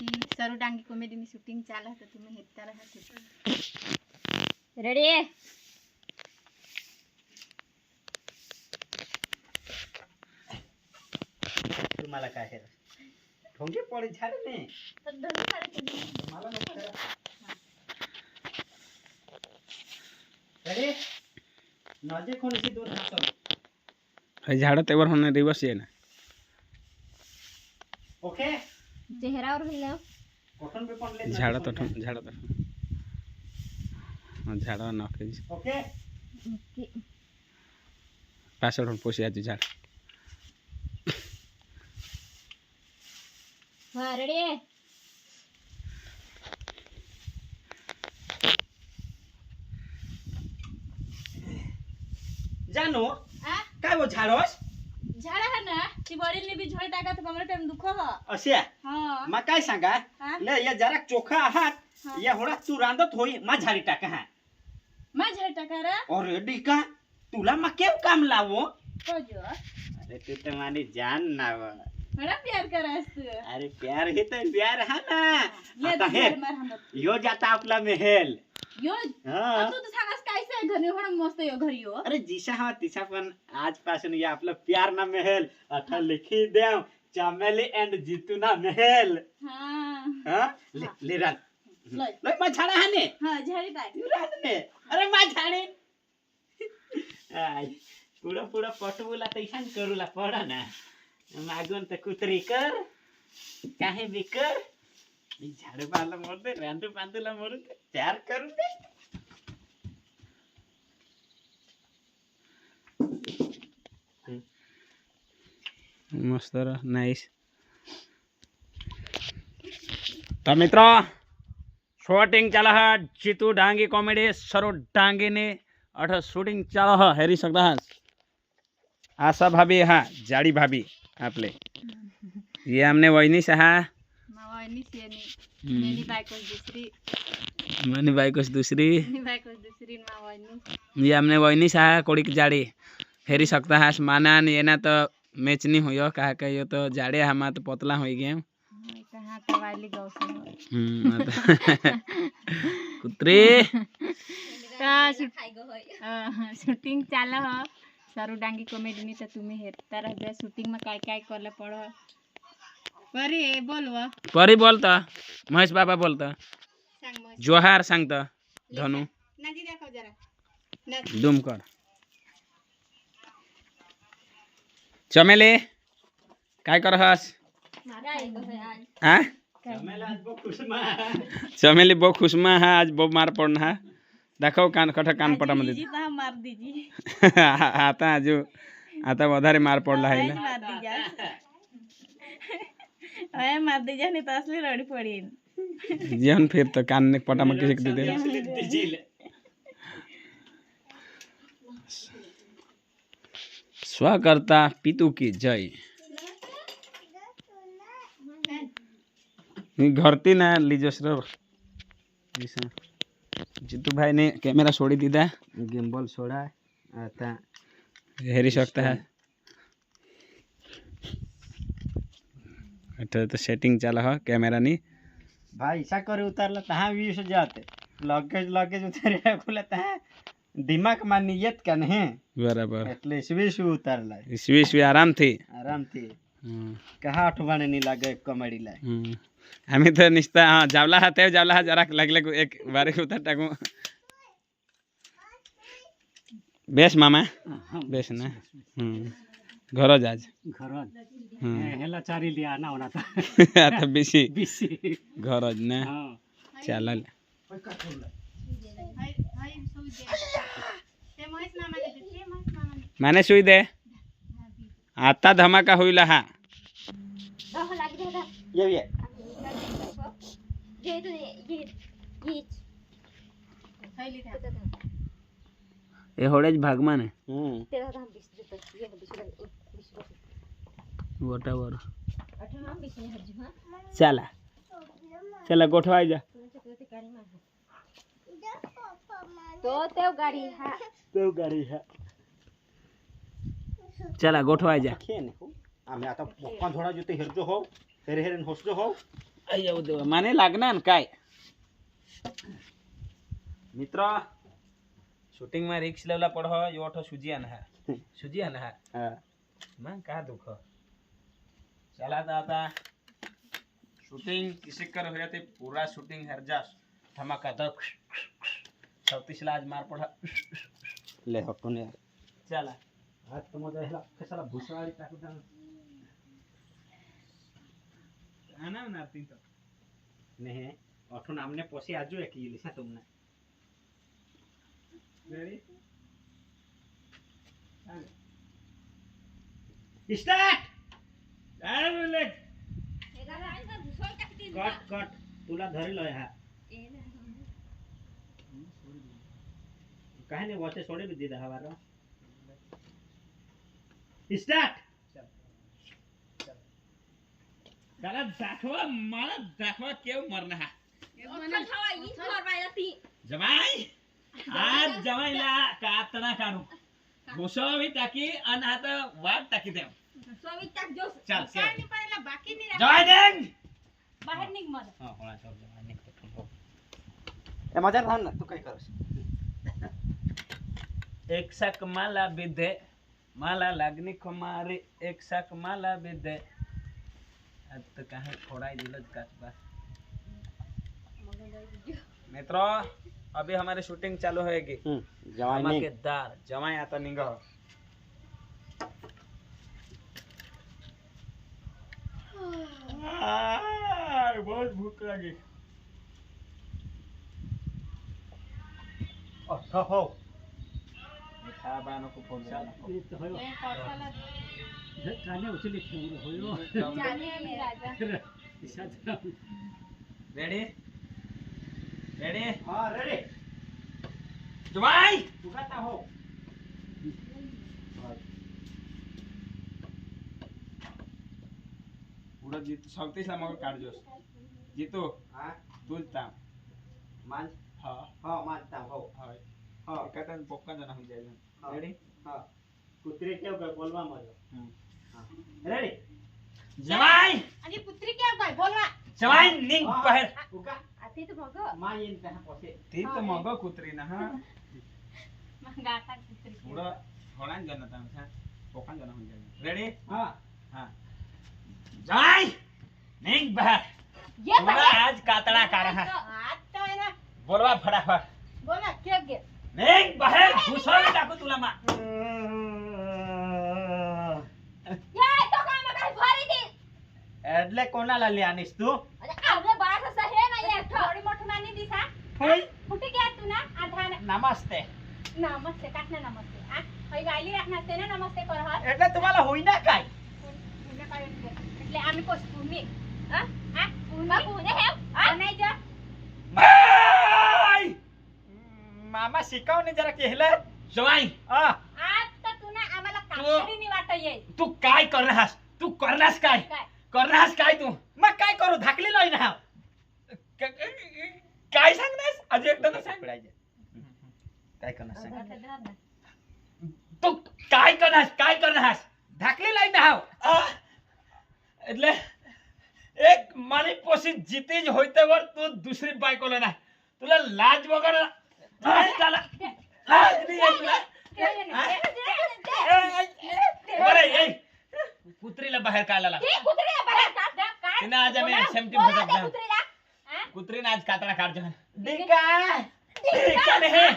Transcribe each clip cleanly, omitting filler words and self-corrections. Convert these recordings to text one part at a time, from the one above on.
सरू डांगी कॉमेडी में शूटिंग चाला तो तुम्हें हेता रहा रेडी तुम्हाला काय आहे ढोंगे पडे झाले नाही तर ढोंगे पडे मला नको रेडी नजे कोणीशी दूर हसो हे झाड़ा तेवर होने रिवर्स ये ना ओके चेहरा और हिलाओ कॉटन पे पन ले झाड़ा तो झाड़ा ना के ओके पासवर्ड हम पोसी आज झाड़ हां रेडी है जानो काय वो झाडोस झाडा है ना ती बडीने बी झळ टाका तर कमरे टाइम दुख हो असे हां मा काय सांगा ले या जरा चोखा आहात या होडा तू रांदत होई मा झाडी टाका हा मा झळ टाका रे अरे डिका तुला मा केव काम लावो हो जो अरे तू तर मानी जान नाव बड़ा प्यार करास तू अरे प्यार हे तर प्यार हा ना ले आता हे यो जाता आपला महल यो हां तू तर सांगास कायसे घरी होणं मस्त यो घरी यो अरे जिसा हा तिसा पण आजपासून या आपला प्यार ना महल आता लिखी देव चमेली एंड जीतू ना महल हां हां ले रान ले मा झाडा हा ने हां झाडी टाक तू रान ने अरे मा झाडे आय पुढं पुढं पटवूला तैसान करूला पडा ना मागून तर कुत्री कर काहे बी कर झाडू पाला मोडते रांदू पांदूला मोडून तयार करून दे मस्त नाइस तो मित्रों शूटिंग चला है जीतू डांगी कॉमेडी सरो डांगी ने अठ शूटिंग चला है हेरी सकता है आशा भाभी हाँ जाड़ी भाभी आपले ये हमने वहीनी से हाँ मावानी से मेरी बायकोस दूसरी मनी बाई कुछ दूसरी बायकोस दूसरी मावानी ये हमने वहीनी से हाँ कोड़ी की जाड़ी हेरी सकता है माना ये ना तो मैच नहीं हुई कहा कि ये तो जाड़े हम तो पतला हो गए कहाँ कवाली गौसा कुत्री शूटिंग चाला हो सरू डांगी कॉमेडी में तो तुम्हें हेता रह जा शूटिंग में काय काय करले पड़ो परी बोलवा परी बोलता महेश बाबा बोलता सांग मग जोहार सांगता धनु नाची दाखव जरा दुम कर चमेली काय करहस हाँ चमेली बहुत खुशमा है आज बहुत मार पड़ना है देखो कान कठा कान पटा मत मार दीजिए आता जो आता वधारे मार पड़ला है मार दीजिए नहीं तो असली लड़ी पड़ी जीवन फिर तो कान ने पटा मत किसी दे दे स्वागता पितु की जय घरती ना लीजोसर जीतू भाई ने कैमरा छोड़ी दीदा गिम्बल छोड़ा आता हेरी सकता है तो सेटिंग चला है कैमरा नहीं भाई ऐसा करे उतारला तहाँ व्यूज जाते लगेज लगेज उतारे खुला तहाँ दिमाग में नियत का नहीं बराबर એટલે સ્વીસ ઉતારલા स्वी आराम थी कहा अठवाने नहीं लागे कॉमेडी ला हमें तो निस्ता हाँ जावला हाथे जावला हा जरा लगले एक बारी उतार टाकू बेस मामा बेस ना घर आज घर हेला चारी लिया ना होना था आता बिसी बिसी घर आज ना हां चला माने सुई दे आता धमाका हुईला हा ये ये होड़ेज भागमान है वोटावर चला चला गोठवाई जा तो तेव गाड़ी है चला गोठवाई जा खेन आम्ही आता पप्पा थोडा जुते हेरजो हो हेरे हेरेन होसजो हो येऊ देवा माने लागणार काय मित्र शूटिंग में रिक्स लेवला पड़ यो अठो सुजी आना है मैं का दुख चला दादा शूटिंग किसी कर हो जाते पूरा शूटिंग हर जा धमाका दर चौतीसला आज मार पड़ा ले हटो ने चला आज तो मजा है कसाला भुसवाड़ी टाकू था आना ना तीन तो नहीं अठो नामने पोसी आजू एक ही लिसा तुमने रेडी स्टार्ट कट कट तुला धरी लो हा काहे ने वाचे सोडे भी दीदा हवारो स्टार्ट चला दाखवा केव मरना है जमाई आज जमाईला कातना काढू घुसवी टाकी आणि आता वाट टाकी देव चल काय पहिला बाकी नाही जमाई देंग बाहेर निघ मग हां होळा चल जमाई निघतो ए मजा थांब ना तू काय करस एक सक माला बिधे माला लागनी खमारे एक सक माला बिधे अब तो कहाँ छोड़ाई दिलज काचबा मित्रों अभी हमारी शूटिंग चालू होएगी धमाकेदार जमाई आता निंगा बहुत भूख लगी हो मिठा बानो को फोन काने उचली ठेवून होयो जाने राजा रेडी रेडी हां रेडी जमाई दुखाता हो पूरा जीत 37 ला मग काढ जोस जीतो हां तुलता मान हां हां मानता हो हां हां एकातन पोक्का जना हो जाएगा रेडी हां कुत्रे केव काय बोलवा माझं हां रेडी जमाई आणि पुत्री काय काय बोलवा जमाई निंग पहर उका आते तो मग मा येन त्या पोसे ती तर मग कुत्री ना हां मग गाता पुत्री पूरा होळान जनता था पोक्का जना हो जाएगा रेडी हां हां जमाई निंग पहर ये पूरा आज कातड़ा का रहा आज तो है ना बोलवा फटाफट बोला क्या गे निंग पहर घुसोई टाकू तुला मा ये तो काय मग काय भरी दे એટલે કોનાला લ્યાનીસ તું अरे आपले बाळ असं हे नाही एक थोडी मोठी मानी दिसा होय कुठे गेला तू ना आधान નમસ્તે नमस्ते काटना नमस्ते आ होय गायली राखणार ते ना नमस्ते कर हा એટલે તમારા હોય ના કાઈ पुन्हा काय એટલે आम्ही कोस तुम्ही हा हा पुन्हा पुन्हा हे हा नाही जा माई મામા શીખવને જરા કહેલે जमाई હા आज तर तू ना आम्हाला कातडी नाही वाटत ये तू काय करणास तू करणास काय काय करणास काय तू मग काय करू धाकली लय ना काय सांगणास अजून एकदा सांग काय करणार सांग तू काय करणास धाकली लय ना એટલે एक माली पोसी जीती होते वर तू दुसरी बायकोला ना तुला लाज वगैरे नाही झाला लाज नाही आहे तुला बरं ये कुत्रीला बाहेर काढला ते कुत्रीला बाहेर काढ जा काय तिने आज आम्ही शेमटी भजत जा कुत्रीला हा कुत्रीने आज कातडा काढ जा डिका काय हे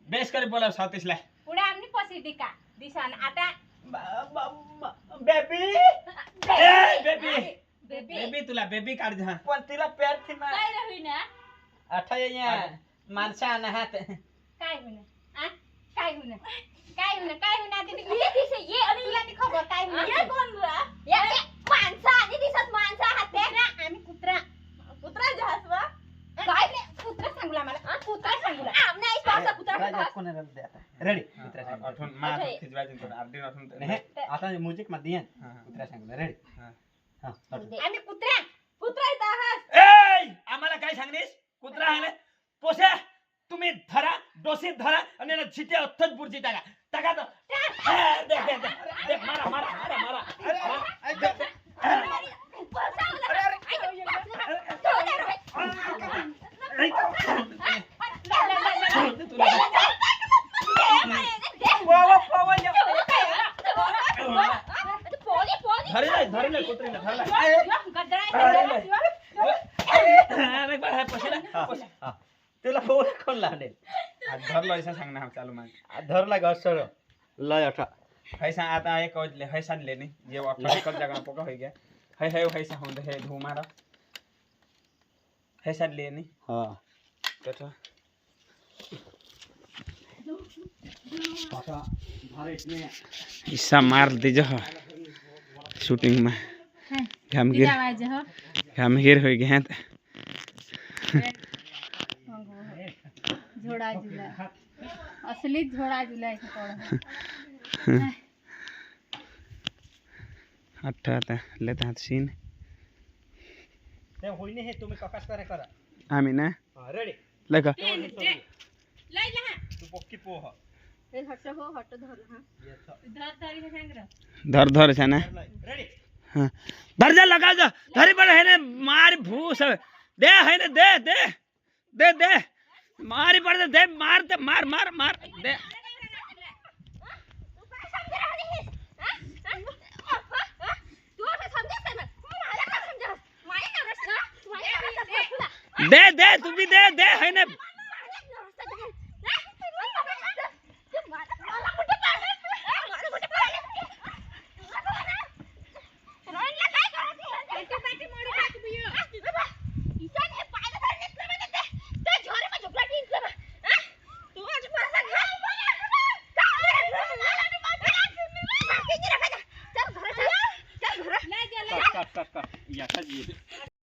बेस करे बोला 37 ला पुढे आम्ही पॉसिटिव्ह का दिसान आता बेबी ए बेबी बेबी बेबी तुला बेबी काढ जा पण तिला प्यार थी ना काय रही ना आठा या माणसा ना हात काय होणार आ काय होणार ते ये दिसे ये आणि तुला ती खबर काय होणार ये कोण रा या माणसा आणि दिसत माणसा हाते ना आम्ही कुत्रा जहासवा काय नाही कुत्रा सांगला मला कुत्रा सांगला आमने आई पासा कुत्रा राजा कोण दे आता रेडी आठवण मा खिजवायचं थोडं अर्धी आठवण नाही आता म्युझिक मध्ये ये कुत्रा सांगला रेडी हां आम्ही कुत्रा इथं आहात ए आम्हाला काय सांगणीस कुत्रा आहे ना पोसे तुम्ही धरा डोसी धरा आणि ना छिटे अथच बुर्जी टाका तो देख मारा अरे अरे बरं, पशीला. हा. तुला पोळ कोण लावले आज धरलो ऐसा सांग ना चालू मान धरला ग सर लय अठा हैसा आता एक ले हैसा लेनी ये वाटर कर जगह पका हो गया है हैसा होंद है धुमारा हैसा लेनी हा तो पासा भारे इतने हिस्सा मार दीजो शूटिंग में घामगिर हो गए हैं झोड़ा झूला असली झोड़ा झूला ऐसे पड़ा अच्छा लेता सीन ते होईने हे तुम्ही ककास करे करा आम्ही ना हा रेडी लगा लाई ला तू पक्की पोह ए हट हो हट धर हां धर धरी से सांग धर धर छे ना रेडी हाँ धर जा लगा जा धरी पर है ने मार भूस दे है ने दे दे दे दे मारी पड़ दे मार दे मार मार मार दे दे दे तू भी दे दे है ने